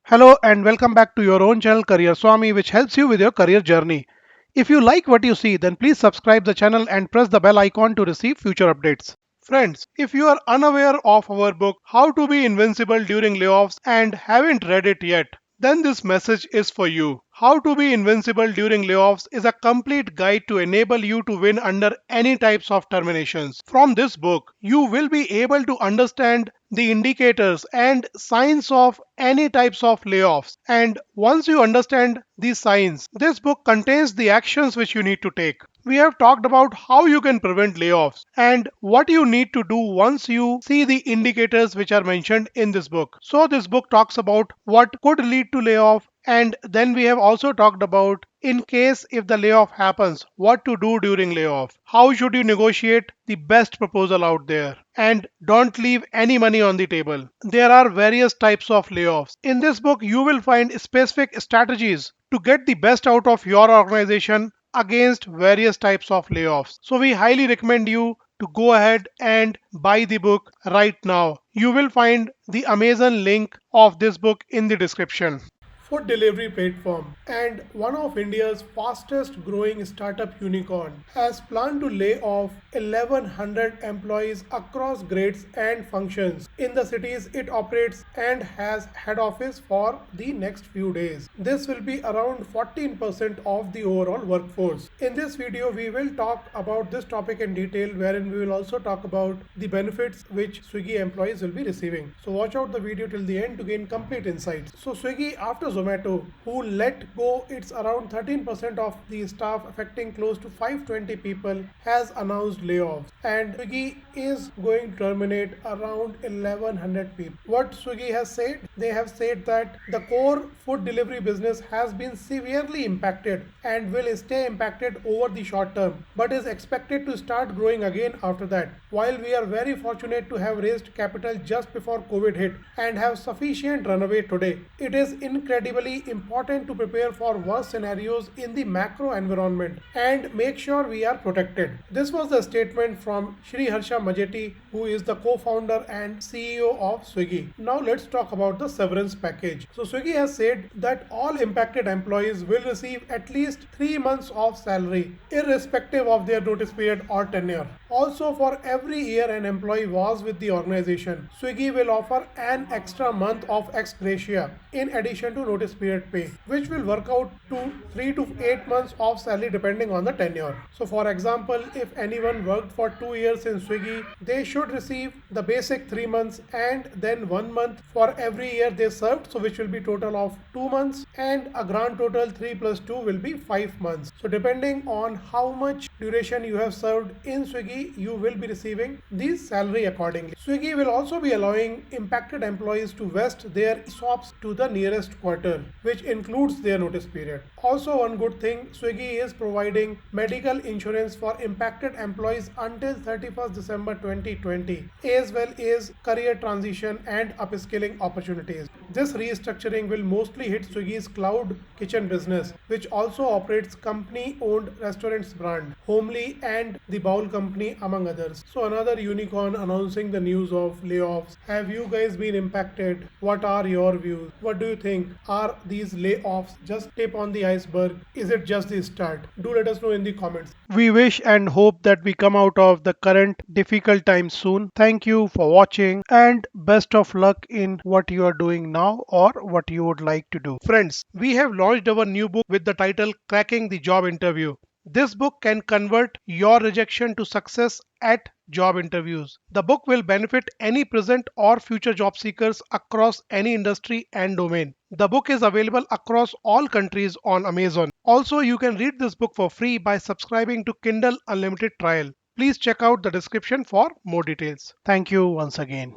Hello and welcome back to your own channel Career Swami, which helps you with your career journey. If you like what you see, then please subscribe the channel and press the bell icon to receive future updates. Friends, if you are unaware of our book How to Be Invincible During Layoffs and haven't read it yet, then this message is for you. How to Be Invincible During Layoffs is a complete guide to enable you to win under any types of terminations. From this book, you will be able to understand the indicators and signs of any types of layoffs. And once you understand these signs, this book contains the actions which you need to take. We have talked about how you can prevent layoffs and what you need to do once you see the indicators which are mentioned in this book. So this book talks about what could lead to layoff, and then we have also talked about in case if the layoff happens, what to do during layoff, how should you negotiate the best proposal out there, and don't leave any money on the table. There are various types of layoffs. In this book, you will find specific strategies to get the best out of your organization against various types of layoffs. So we highly recommend you to go ahead and buy the book right now. You will find the Amazon link of this book in the description. Food delivery platform and one of India's fastest growing startup unicorn has planned to lay off 1100 employees across grades and functions in the cities it operates and has head office for the next few days. This will be around 14% of the overall workforce. In this video, we will talk about this topic in detail, wherein we will also talk about the benefits which Swiggy employees will be receiving. So watch out the video till the end to gain complete insights. So Swiggy, after Zomato, who let go its around 13% of the staff affecting close to 520 people, has announced layoffs, and Swiggy is going to terminate around 1100 people. What Swiggy has said? They have said that the core food delivery business has been severely impacted and will stay impacted over the short term, but is expected to start growing again after that. While we are very fortunate to have raised capital just before COVID hit and have sufficient runway today, it is incredibly important to prepare for worse scenarios in the macro environment and make sure we are protected. This was the statement from Shri Harsha Majeti, who is the co-founder and CEO of Swiggy. Now let's talk about the severance package. So Swiggy has said that all impacted employees will receive at least 3 months of salary, irrespective of their notice period or tenure. Also, for every year an employee was with the organization, Swiggy will offer an extra month of ex gratia in addition to notice period pay, which will work out to 3 to 8 months of salary depending on the tenure. So for example, if anyone worked for 2 years in Swiggy, they should receive the basic 3 months and then 1 month for every year they served, so which will be total of 2 months, and a grand total 3 plus 2 will be 5 months. So depending on how much duration you have served in Swiggy, you will be receiving this salary accordingly. Swiggy will also be allowing impacted employees to vest their ESOPs to the nearest quarter, which includes their notice period. Also, one good thing, Swiggy is providing medical insurance for impacted employees until 31st December 2020, as well as career transition and upskilling opportunities. This restructuring will mostly hit Swiggy's cloud kitchen business, which also operates company-owned restaurants brand, Homely and the Bowl Company, among others. So another unicorn announcing the news of layoffs. Have you guys been impacted? What are your views? What do you think? Are these layoffs just tip on the iceberg? Is it just the start? Do let us know in the comments. We wish and hope that we come out of the current difficult times soon. Thank you for watching and best of luck in what you are doing now or what you would like to do. Friends, we have launched our new book with the title Cracking the Job Interview. This book can convert your rejection to success at job interviews. The book will benefit any present or future job seekers across any industry and domain. The book is available across all countries on Amazon. Also, you can read this book for free by subscribing to Kindle Unlimited trial. Please check out the description for more details. Thank you once again.